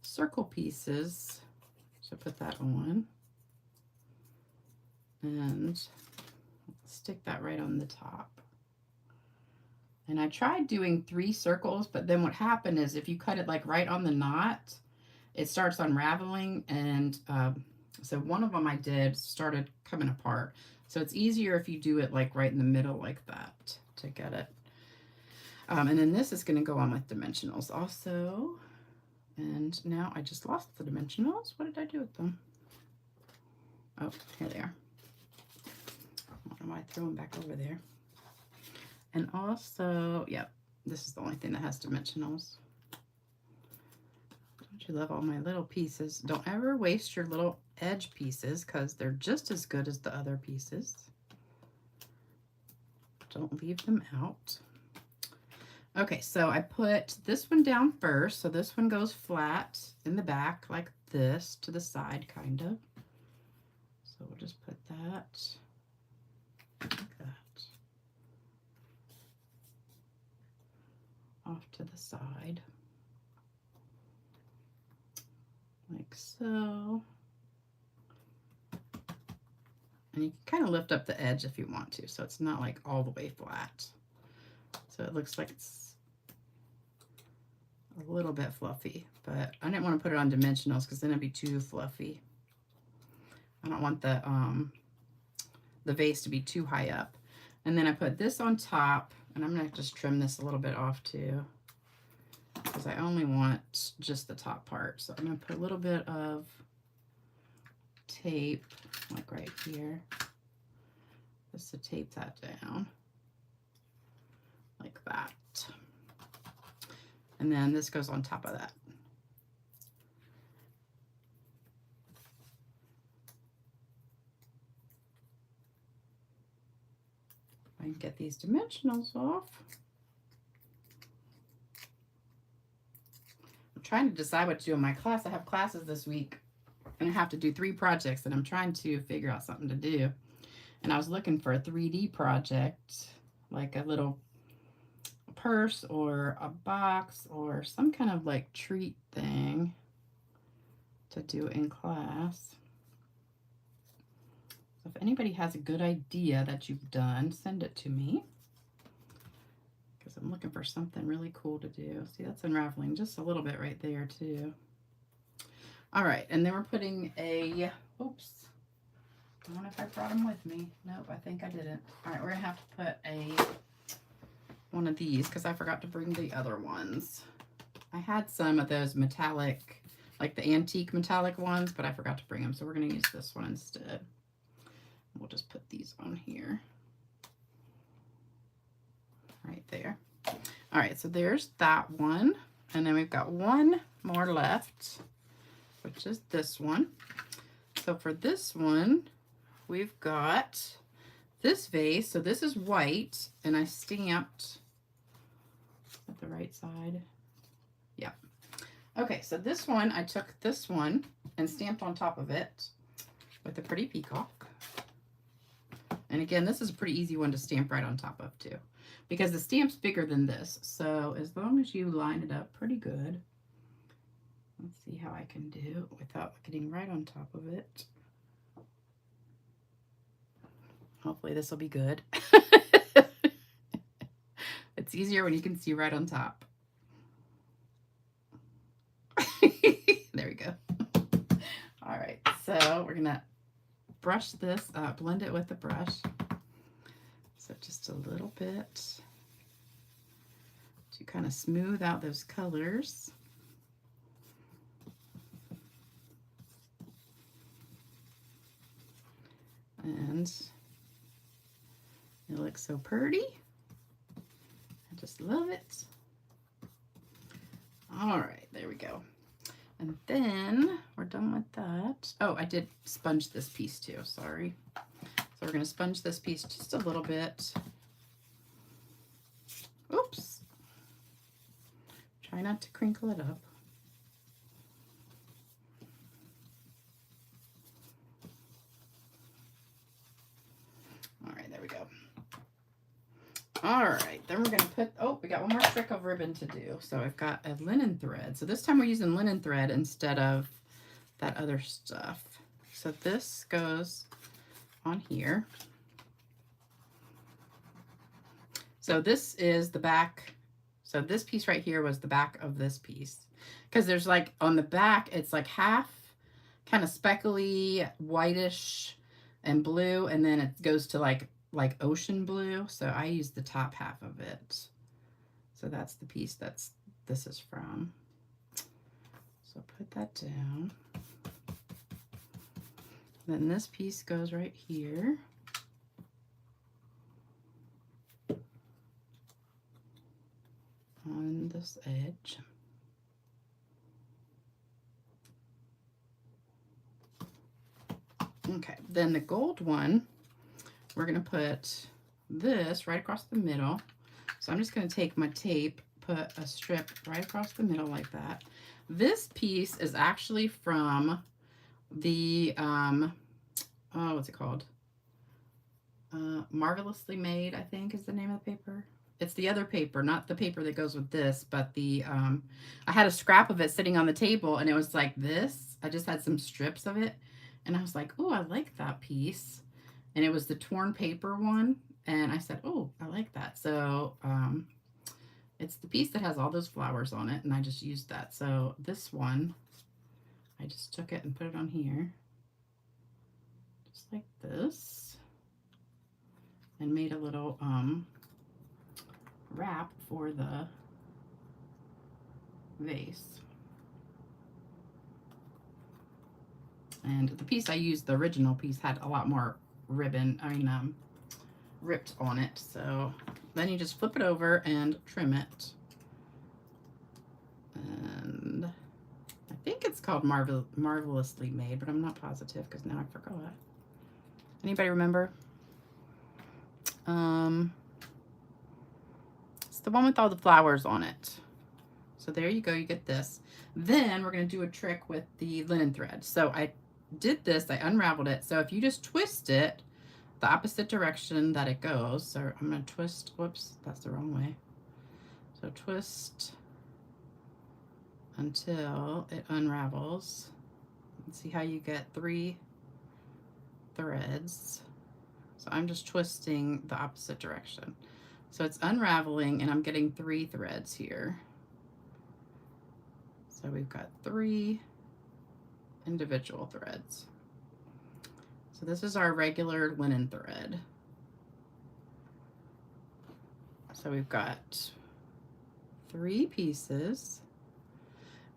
circle pieces. So put that on and stick that right on the top. And I tried doing 3 circles, but then what happened is if you cut it like right on the knot, it starts unraveling. And so one of them I did started coming apart. So it's easier if you do it like right in the middle like that to get it. And then this is going to go on with dimensionals also. And now I just lost the dimensionals. What did I do with them? Oh, here they are. I don't know why I threw them back over there. And also, yep, this is the only thing that has dimensionals. Don't you love all my little pieces? Don't ever waste your little edge pieces because they're just as good as the other pieces. Don't leave them out. Okay, so I put this one down first. So this one goes flat in the back like this to the side, kind of. So we'll just put that like that. Off to the side. Like so. And you can kind of lift up the edge if you want to, so it's not like all the way flat. So it looks like it's a little bit fluffy, but I didn't want to put it on dimensionals because then it'd be too fluffy. I don't want the vase to be too high up. And then I put this on top, and I'm going to just trim this a little bit off too because I only want just the top part. So I'm going to put a little bit of tape like right here just to tape that down like that. And then this goes on top of that. get these dimensionals off. I'm trying to decide what to do in my class. I have classes this week and I have to do 3 projects, and I'm trying to figure out something to do. And I was looking for a 3D project, like a little purse or a box or some kind of like treat thing to do in class. So if anybody has a good idea that you've done, send it to me, because I'm looking for something really cool to do. See, that's unraveling just a little bit right there too. All right, and then we're putting a, oops, I wonder if I brought them with me. Nope, I think I didn't. All right, we're gonna have to put one of these because I forgot to bring the other ones. I had some of those metallic, like the antique metallic ones, but I forgot to bring them, so we're gonna use this one instead. We'll just put these on here. Right there. All right, so there's that one. And then we've got one more left, which is this one. So for this one, we've got this vase. So this is white, and I stamped at the right side. Yeah. Okay, so this one, I took this one and stamped on top of it with a pretty peacock. And again, this is a pretty easy one to stamp right on top of too, because the stamp's bigger than this. So as long as you line it up pretty good, let's see how I can do without getting right on top of it. Hopefully this will be good. It's easier when you can see right on top. There we go. All right, so we're gonna brush this up, blend it with the brush. So just a little bit to kind of smooth out those colors. And it looks so pretty. I just love it. All right, there we go. And then we're done with that. Oh, I did sponge this piece too, sorry. So we're gonna sponge this piece just a little bit. Oops. Try not to crinkle it up. All right, there we go. All right, then we're gonna put, oh, we got one more trick of ribbon to do. So I've got a linen thread. So this time we're using linen thread instead of that other stuff. So this goes on here. So this is the back. So this piece right here was the back of this piece. Because there's like, on the back, it's like half kind of speckly, whitish, and blue, and then it goes to like ocean blue. So I use the top half of it. So that's the piece this is from. So put that down. Then this piece goes right here. On this edge. Okay, then the gold one, we're gonna put this right across the middle. So I'm just gonna take my tape, put a strip right across the middle like that. This piece is actually from the, oh, what's it called? Marvelously Made, I think is the name of the paper. It's the other paper, not the paper that goes with this, but the, I had a scrap of it sitting on the table and it was like this. I just had some strips of it and I was like, oh, I like that piece. And it was the torn paper one. And I said, oh, I like that. So it's the piece that has all those flowers on it. And I just used that. So this one, I just took it and put it on here. Just like this. And made a little wrap for the vase. And the piece I used, the original piece, had a lot more ribbon, ripped on it. So then you just flip it over and trim it. And I think it's called Marvelously Made, but I'm not positive because now I forgot. Anybody remember? the one with all the flowers on it. So there you go, you get this. Then we're going to do a trick with the linen thread. So I did this, I unraveled it. So if you just twist it the opposite direction that it goes, so I'm going to twist, whoops, that's the wrong way. So twist until it unravels. And see how you get 3 threads. So I'm just twisting the opposite direction. So it's unraveling and I'm getting 3 threads here. So we've got 3 individual threads. So this is our regular linen thread. So we've got 3 pieces.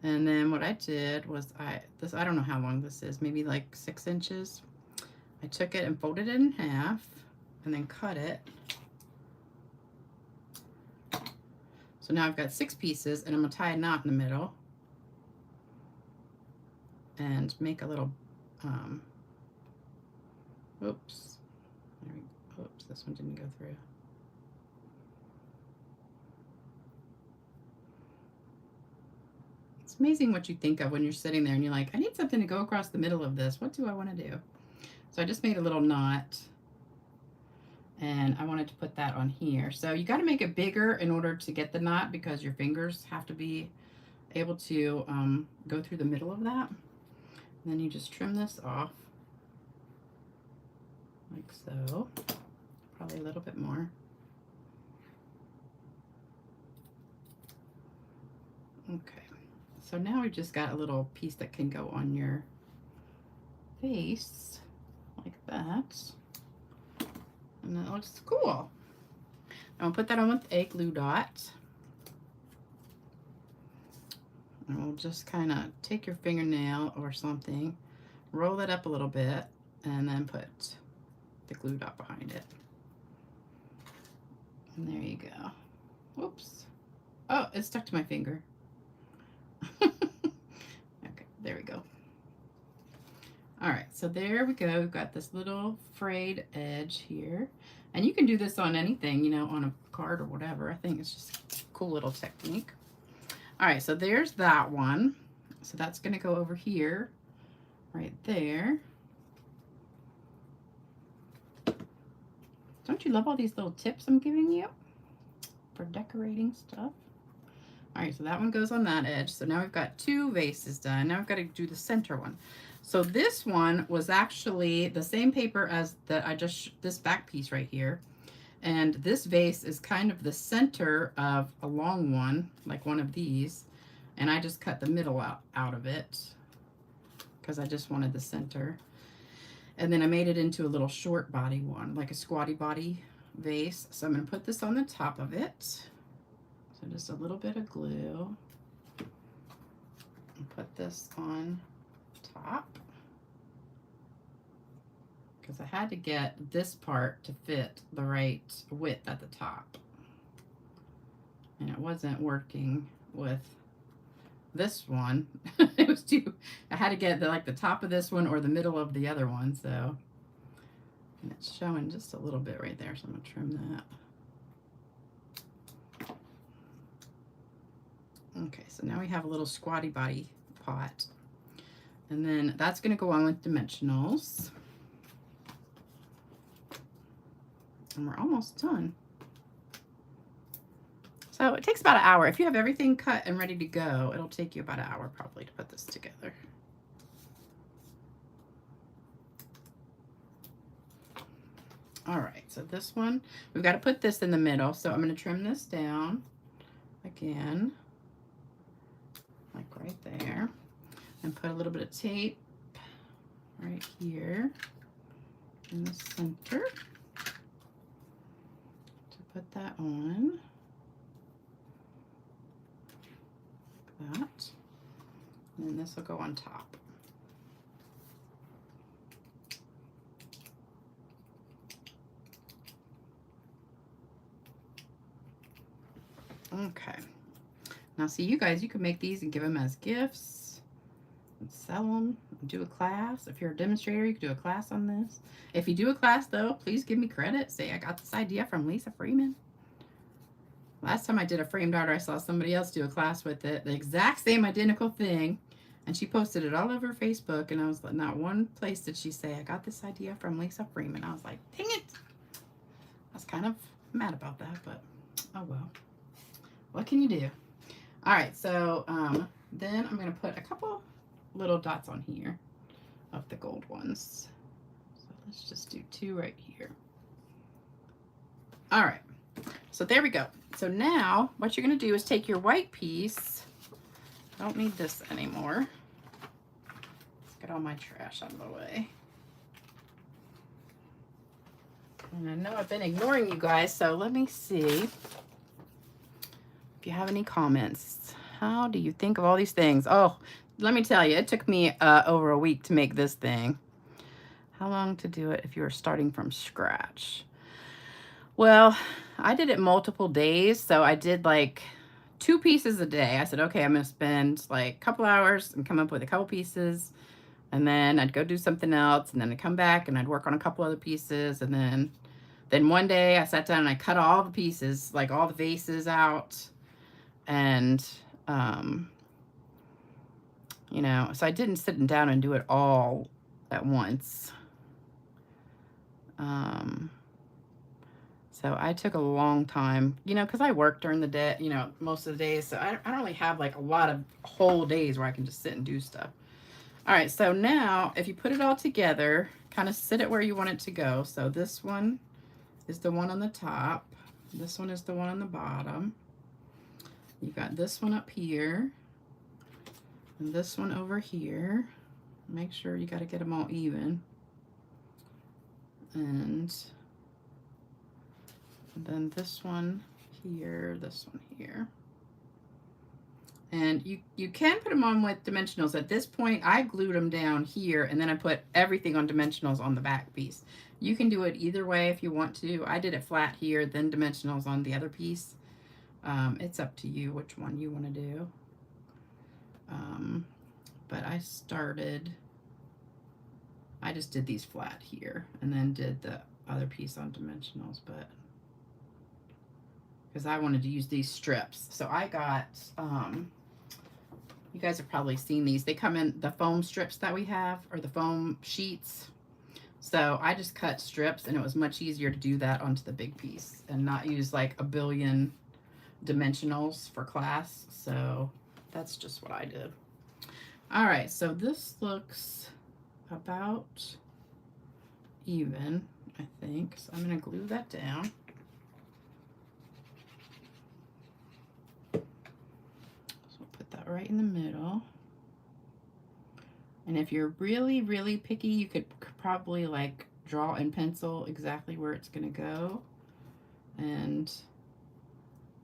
And then what I did was I don't know how long this is, maybe like 6 inches. I took it and folded it in half and then cut it. So now I've got 6 pieces and I'm gonna tie a knot in the middle and make a little, oops, oops, this one didn't go through. It's amazing what you think of when you're sitting there and you're like, I need something to go across the middle of this. What do I want to do? So I just made a little knot and I wanted to put that on here. So you got to make it bigger in order to get the knot because your fingers have to be able to go through the middle of that. And then you just trim this off like so, probably a little bit more. Okay, so now we just got a little piece that can go on your face like that. And that looks cool. I'm gonna put that on with a glue dot. And we'll just kind of take your fingernail or something, roll it up a little bit, and then put the glue dot behind it. And there you go. Whoops. Oh, it stuck to my finger. Okay, there we go. All right, so there we go. We've got this little frayed edge here. And you can do this on anything, you know, on a card or whatever. I think it's just a cool little technique. All right, so there's that one. So that's gonna go over here, right there. Don't you love all these little tips I'm giving you for decorating stuff? All right, so that one goes on that edge. So now we've got 2 vases done. Now we've got to do the center one. So this one was actually the same paper as this back piece right here. And this vase is kind of the center of a long one, like one of these. And I just cut the middle out of it because I just wanted the center. And then I made it into a little short body one, like a squatty body vase. So I'm going to put this on the top of it. So just a little bit of glue. And put this on top. Because I had to get this part to fit the right width at the top. And it wasn't working with this one. It was too, I had to get the top of this one or the middle of the other one, so. And it's showing just a little bit right there, so I'm gonna trim that. Okay, so now we have a little squatty body pot. And then that's gonna go on with dimensionals. And we're almost done. So it takes about an hour. If you have everything cut and ready to go, it'll take you about an hour probably to put this together. All right, so this one, we've got to put this in the middle. So I'm going to trim this down again, like right there, and put a little bit of tape right here in the center to put that on. Like that. And then this will go on top. Okay. Now see, you guys, you can make these and give them as gifts and sell them, and do a class. If you're a demonstrator, you can do a class on this. If you do a class though, please give me credit. Say I got this idea from Lisa Freeman. Last time I did a framed art, I saw somebody else do a class with it, the exact same identical thing, and she posted it all over Facebook, and I was like, not one place did she say, I got this idea from Lisa Freeman. I was like, dang it. I was kind of mad about that, but oh well. What can you do? All right, so then I'm going to put a couple little dots on here of the gold ones. So let's just do 2 right here. All right, so there we go. So now what you're going to do is take your white piece. I don't need this anymore. Let's get all my trash out of the way. And I know I've been ignoring you guys, so let me see if you have any comments. How do you think of all these things? Oh, let me tell you, it took me over a week to make this thing. How long to do it if you were starting from scratch? Well, I did it multiple days, so I did like 2 pieces a day. I said, okay, I'm gonna spend like a couple hours and come up with a couple pieces, and then I'd go do something else, and then I'd come back and I'd work on a couple other pieces, and then one day I sat down and I cut all the pieces, like all the vases out, and you know, so I didn't sit down and do it all at once. So I took a long time, you know, because I work during the day, you know, most of the days. So I don't really have like a lot of whole days where I can just sit and do stuff. All right, so now if you put it all together, kind of sit it where you want it to go. So this one is the one on the top. This one is the one on the bottom. You got this one up here. And this one over here. Make sure you got to get them all even. And then this one here, this one here. And you can put them on with dimensionals. At this point, I glued them down here, and then I put everything on dimensionals on the back piece. You can do it either way if you want to. I did it flat here, then dimensionals on the other piece. It's up to you which one you want to do. But I just did these flat here, and then did the other piece on dimensionals, but because I wanted to use these strips. So I got, you guys have probably seen these. They come in the foam strips that we have, or the foam sheets. So I just cut strips, and it was much easier to do that onto the big piece and not use like a billion dimensionals for class. So that's just what I did. All right, so this looks about even, I think. So I'm going to glue that down. So we'll put that right in the middle. And if you're really, really picky, you could probably like draw in pencil exactly where it's going to go. And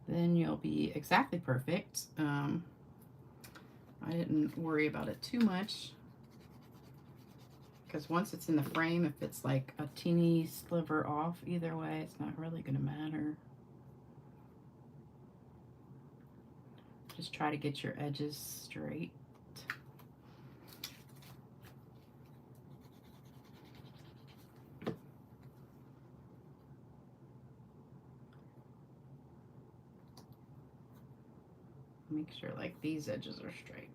then you'll be exactly perfect. I didn't worry about it too much, because once it's in the frame, if it's like a teeny sliver off, either way, it's not really going to matter. Just try to get your edges straight. Make sure like these edges are straight.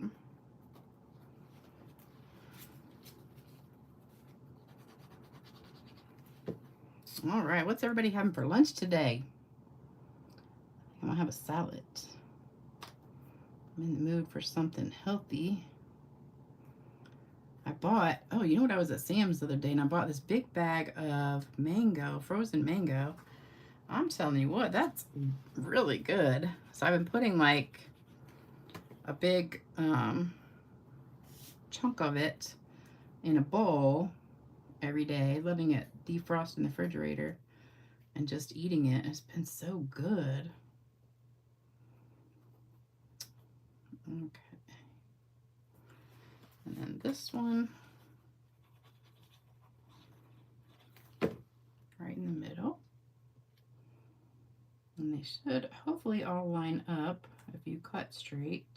All right, what's everybody having for lunch today? I'm gonna have a salad. I'm in the mood for something healthy. I bought, oh, you know what, I was at Sam's the other day and I bought this big bag of mango, frozen mango. I'm telling you what, that's really good. So I've been putting like a big chunk of it in a bowl every day, letting it defrost in the refrigerator and just eating it. It's been so good. Okay. And then this one right in the middle. And they should hopefully all line up if you cut straight.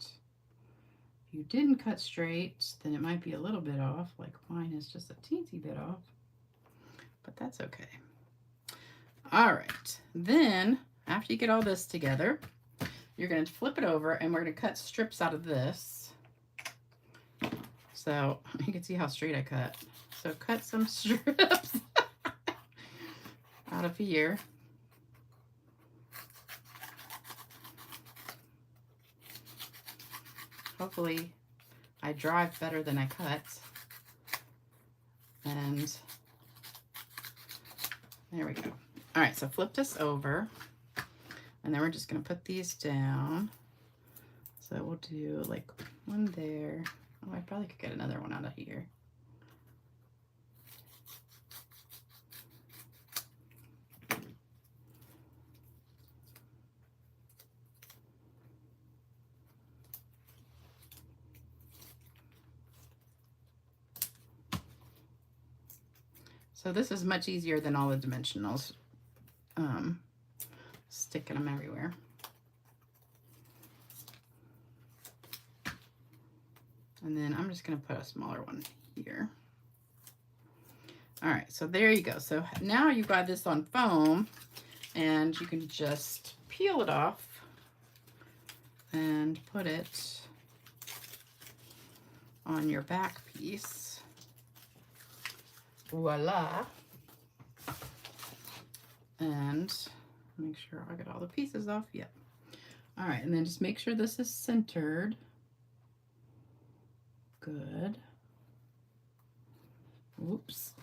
If you didn't cut straight, then it might be a little bit off, like mine is just a teensy bit off, but that's okay. All right, then after you get all this together, you're going to flip it over and we're going to cut strips out of this. So you can see how straight I cut. So cut some strips out of here. Hopefully I drive better than I cut. And there we go. All right, so flip this over. And then we're just going to put these down. So we'll do like one there. Oh, I probably could get another one out of here. So this is much easier than all the dimensionals. Sticking them everywhere. And then I'm just going to put a smaller one here. All right, so there you go. So now you've got this on foam, and you can just peel it off and put it on your back piece. Voila. And make sure I get all the pieces off. Yep. All right, and then just make sure this is centered. Good. Oops.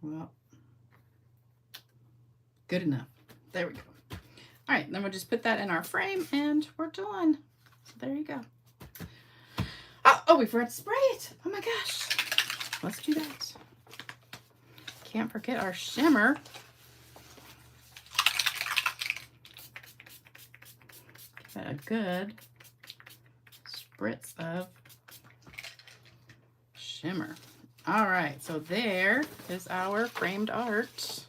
Well, good enough. There we go. All right, then we'll just put that in our frame and we're done. So there you go. Oh, we forgot to spray it. Oh my gosh. Let's do that. Can't forget our shimmer. Give that a good spritz of shimmer. All right, so there is our framed art.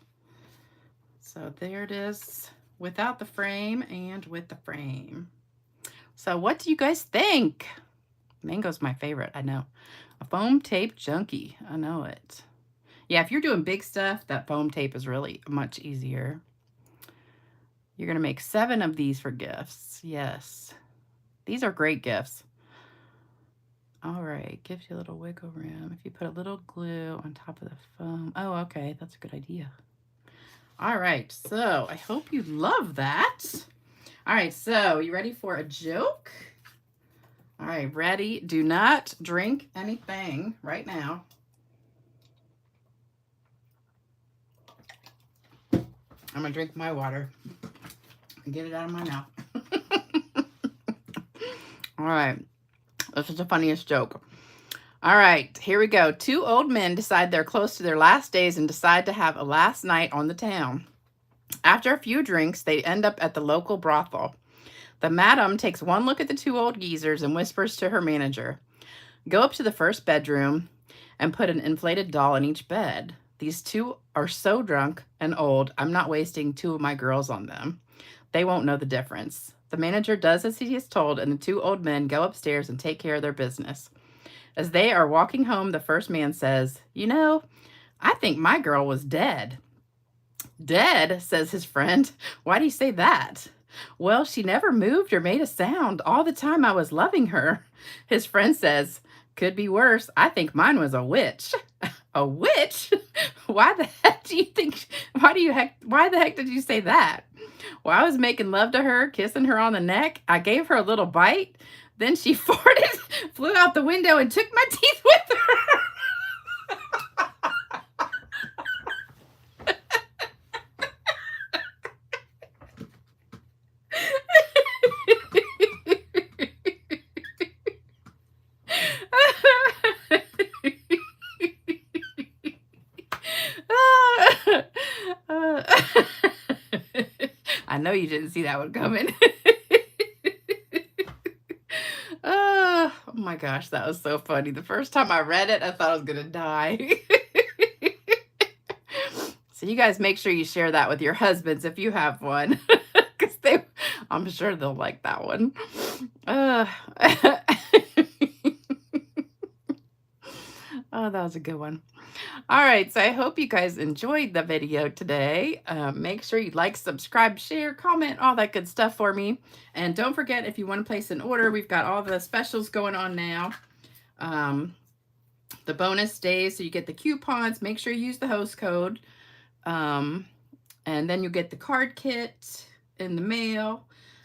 So there it is without the frame and with the frame. So what do you guys think? Mango's my favorite, I know. A foam tape junkie, I know it. Yeah, if you're doing big stuff, that foam tape is really much easier. You're gonna make 7 of these for gifts, yes. These are great gifts. All right, gives you a little wiggle room. If you put a little glue on top of the foam. Oh, okay, that's a good idea. All right, so I hope you love that. All right, so you ready for a joke? All right, ready? Do not drink anything right now. I'm gonna drink my water and get it out of my mouth. All right. This is the funniest joke. All right, here we go. 2 old men decide they're close to their last days and decide to have a last night on the town. After a few drinks, they end up at the local brothel. The madam takes one look at the 2 old geezers and whispers to her manager, "Go up to the first bedroom and put an inflated doll in each bed. These 2 are so drunk and old, I'm not wasting 2 of my girls on them. They won't know the difference." The manager does as he is told, and the 2 old men go upstairs and take care of their business. As they are walking home, the first man says, "You know, I think my girl was dead." "Dead?" says his friend. "Why do you say that?" "Well, she never moved or made a sound all the time I was loving her." His friend says, "Could be worse. I think mine was a witch." "A witch? Why the heck do you think, why the heck did you say that?" "Well, I was making love to her, kissing her on the neck. I gave her a little bite. Then she farted, flew out the window, and took my teeth with her." I know you didn't see that one coming. Oh my gosh, that was so funny. The first time I read it, I thought I was gonna die. So you guys make sure you share that with your husbands if you have one, because I'm sure they'll like that one. Oh, that was a good one. All right, so I hope you guys enjoyed the video today. Make sure you like, subscribe, share, comment, all that good stuff for me. And don't forget, if you want to place an order, we've got all the specials going on now. The bonus days, so you get the coupons. Make sure you use the host code. And then you get the card kit in the mail.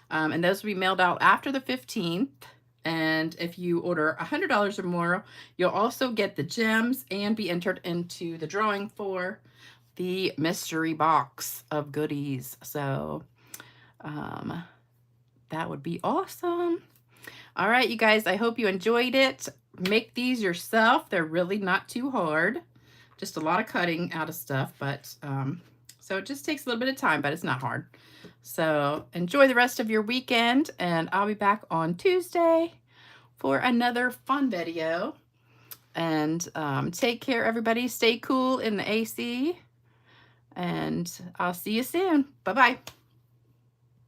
And those will be mailed out after the 15th. And if you order $100 or more, you'll also get the gems and be entered into the drawing for the mystery box of goodies. So that would be awesome. All right, you guys, I hope you enjoyed it. Make these yourself. They're really not too hard. Just a lot of cutting out of stuff, but so it just takes a little bit of time, but it's not hard. So enjoy the rest of your weekend, and I'll be back on Tuesday for another fun video. And take care, everybody. Stay cool in the AC, and I'll see you soon. Bye-bye.